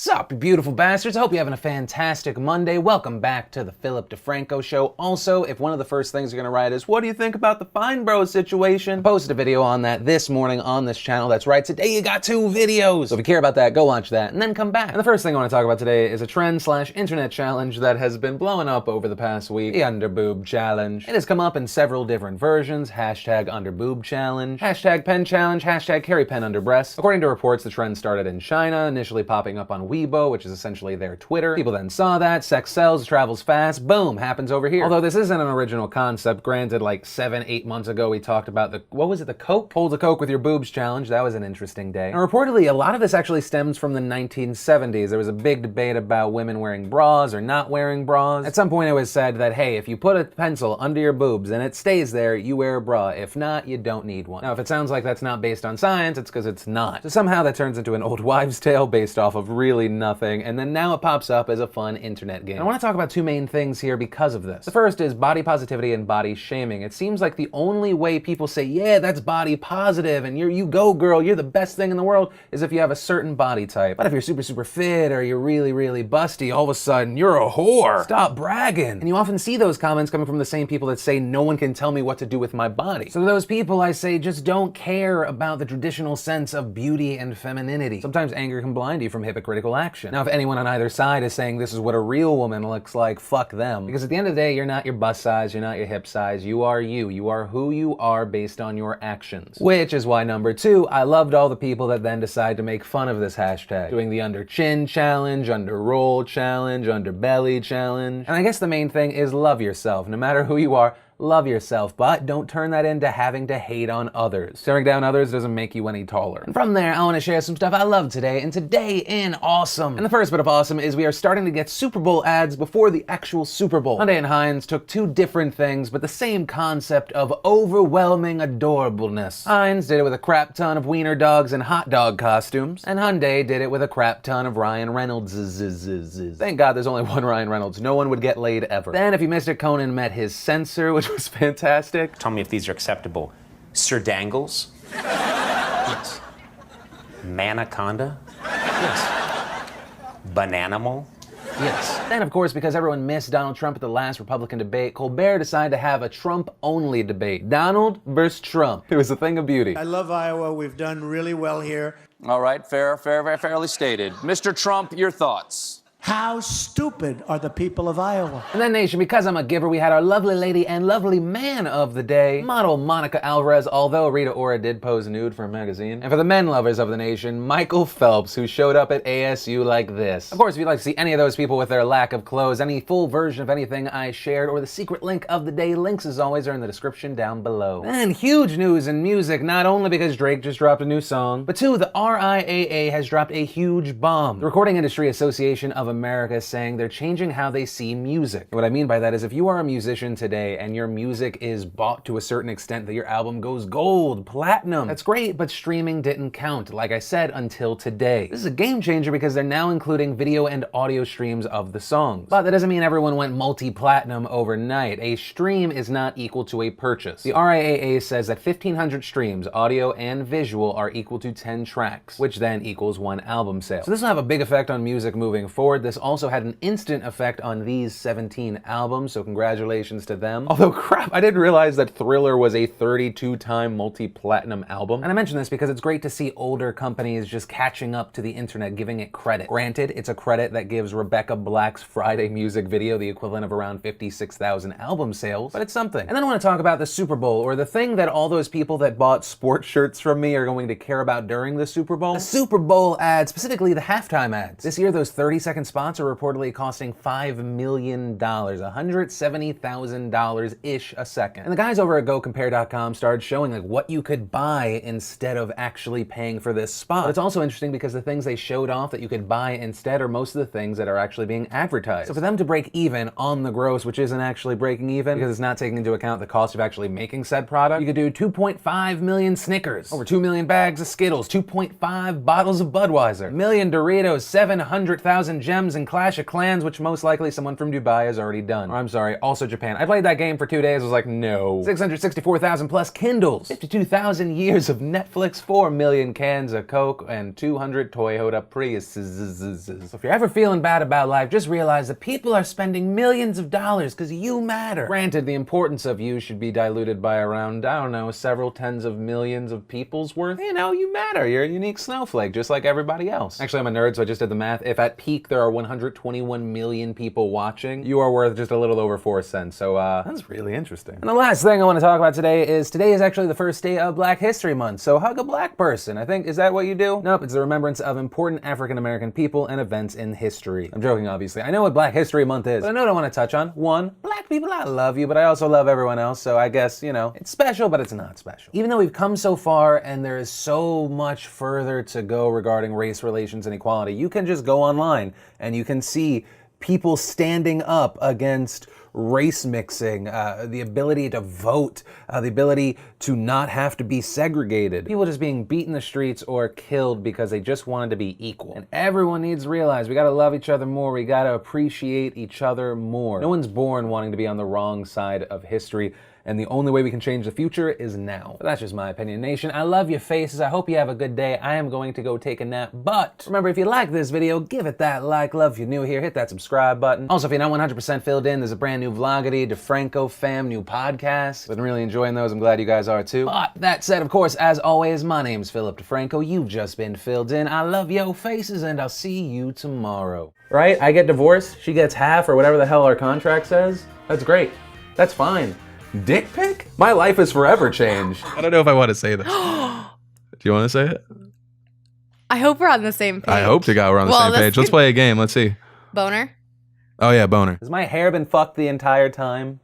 Sup, you beautiful bastards? I hope you're having a fantastic Monday. Welcome back to the Philip DeFranco Show. Also, if one of the first things you're gonna write is, what do you think about the Fine Bros situation? I posted a video on that this morning on this channel. That's right, today you got 2 videos. So if you care about that, go watch that and then come back. And the first thing I wanna talk about today is a trend/internet challenge that has been blowing up over the past week, the underboob challenge. It has come up in several different versions, hashtag underboob challenge, hashtag pen challenge, hashtag carry pen under breast. According to reports, the trend started in China, initially popping up on Weibo, which is essentially their Twitter. People then saw that, sex sells, travels fast, boom, happens over here. Although this isn't an original concept, granted, like 7-8 months ago we talked about the, what was it, the Coke? Hold a Coke with your boobs challenge, that was an interesting day. And reportedly, a lot of this actually stems from the 1970s. There was a big debate about women wearing bras or not wearing bras. At some point it was said that, hey, if you put a pencil under your boobs and it stays there, you wear a bra. If not, you don't need one. Now, if it sounds like that's not based on science, it's because it's not. So somehow that turns into an old wives' tale based off of really nothing, and then now it pops up as a fun internet game. And I want to talk about 2 main things here because of this. The first is body positivity and body shaming. It seems like the only way people say, yeah, that's body positive, and you go girl, you're the best thing in the world, is if you have a certain body type. But if you're super fit or you're really busty, all of a sudden you're a whore. Stop bragging. And you often see those comments coming from the same people that say no one can tell me what to do with my body. So to those people I say, just don't care about the traditional sense of beauty and femininity. Sometimes anger can blind you from hypocritical action. Now, if anyone on either side is saying this is what a real woman looks like, fuck them. Because at the end of the day, you're not your bust size, you're not your hip size, you are you. You are who you are based on your actions. Which is why number 2, I loved all the people that then decide to make fun of this hashtag. Doing the under chin challenge, under roll challenge, under belly challenge. And I guess the main thing is love yourself. No matter who you are, love yourself, but don't turn that into having to hate on others. Staring down others doesn't make you any taller. And from there, I want to share some stuff I love today, and today in awesome. And the first bit of awesome is we are starting to get Super Bowl ads before the actual Super Bowl. Hyundai and Heinz took 2 different things, but the same concept of overwhelming adorableness. Heinz did it with a crap ton of wiener dogs and hot dog costumes, and Hyundai did it with a crap ton of Ryan Reynolds. Thank God there's only one Ryan Reynolds. No one would get laid ever. Then, if you missed it, Conan met his censor, which was fantastic. Tell me if these are acceptable. Sir Dangles? Yes. Manaconda? Yes. Bananimal? Yes. Then, of course, because everyone missed Donald Trump at the last Republican debate, Colbert decided to have a Trump-only debate. Donald versus Trump. It was a thing of beauty. I love Iowa. We've done really well here. All right, fairly stated. Mr. Trump, your thoughts. How stupid are the people of Iowa? And then, nation, because I'm a giver, we had our lovely lady and lovely man of the day, model Monica Alvarez, although Rita Ora did pose nude for a magazine. And for the men lovers of the nation, Michael Phelps, who showed up at ASU like this. Of course, if you'd like to see any of those people with their lack of clothes, any full version of anything I shared, or the secret link of the day, links as always are in the description down below. And huge news in music, not only because Drake just dropped a new song, but 2, the RIAA has dropped a huge bomb. The Recording Industry Association of America is saying they're changing how they see music. What I mean by that is if you are a musician today and your music is bought to a certain extent that your album goes gold, platinum, that's great, but streaming didn't count, like I said, until today. This is a game changer because they're now including video and audio streams of the songs. But that doesn't mean everyone went multi-platinum overnight. A stream is not equal to a purchase. The RIAA says that 1,500 streams, audio and visual, are equal to 10 tracks, which then equals 1 album sale. So this will have a big effect on music moving forward. This also had an instant effect on these 17 albums, so congratulations to them. Although crap, I didn't realize that Thriller was a 32-time multi-platinum album. And I mention this because it's great to see older companies just catching up to the internet, giving it credit. Granted, it's a credit that gives Rebecca Black's Friday music video the equivalent of around 56,000 album sales, but it's something. And then I want to talk about the Super Bowl, or the thing that all those people that bought sports shirts from me are going to care about during the Super Bowl. The Super Bowl ads, specifically the halftime ads. This year, those 30-second spots are reportedly costing $5 million, $170,000-ish a second. And the guys over at GoCompare.com started showing like what you could buy instead of actually paying for this spot. But it's also interesting because the things they showed off that you could buy instead are most of the things that are actually being advertised. So for them to break even on the gross, which isn't actually breaking even because it's not taking into account the cost of actually making said product, you could do 2.5 million Snickers, over 2 million bags of Skittles, 2.5 bottles of Budweiser, 1 million Doritos, 700,000 Gen Gems and Clash of Clans, which most likely someone from Dubai has already done. Or I'm sorry, also Japan. I played that game for 2 days, was like, no. 664,000 plus Kindles, 52,000 years of Netflix, 4 million cans of Coke, and 200 Toyota Priuses. So if you're ever feeling bad about life, just realize that people are spending millions of dollars because you matter. Granted, the importance of you should be diluted by around, I don't know, several tens of millions of people's worth. You know, you matter. You're a unique snowflake, just like everybody else. Actually, I'm a nerd, so I just did the math. If at peak there are 121 million people watching, you are worth just a little over 4 cents. So that's really interesting. And the last thing I want to talk about today is actually the first day of Black History Month. So hug a black person. I think, is that what you do? Nope, it's the remembrance of important African American people and events in history. I'm joking, obviously. I know what Black History Month is, but I know what I want to touch on. One, black people, I love you, but I also love everyone else. So I guess, you know, it's special, but it's not special. Even though we've come so far and there is so much further to go regarding race relations and equality, you can just go online and you can see people standing up against race mixing, the ability to vote, the ability to not have to be segregated. People just being beat in the streets or killed because they just wanted to be equal. And everyone needs to realize we gotta love each other more, we gotta appreciate each other more. No one's born wanting to be on the wrong side of history, and the only way we can change the future is now. But that's just my opinion, nation. I love your faces. I hope you have a good day. I am going to go take a nap, but remember, if you like this video, give it that like. Love if you're new here, hit that subscribe button. Also, if you're not 100% filled in, there's a brand new Vlogity, DeFranco fam, new podcast. Been really enjoying those. I'm glad you guys are too. But that said, of course, as always, my name's Philip DeFranco. You've just been filled in. I love your faces, and I'll see you tomorrow. Right? I get divorced, she gets half, or whatever the hell our contract says. That's great. That's fine. Dick pic? My life is forever changed. I don't know if I want to say this. Do you want to say it? I hope we're on the same page. I hope to God we're on the same page. Let's play a game. Let's see. Boner? Oh yeah, boner. Has my hair been fucked the entire time?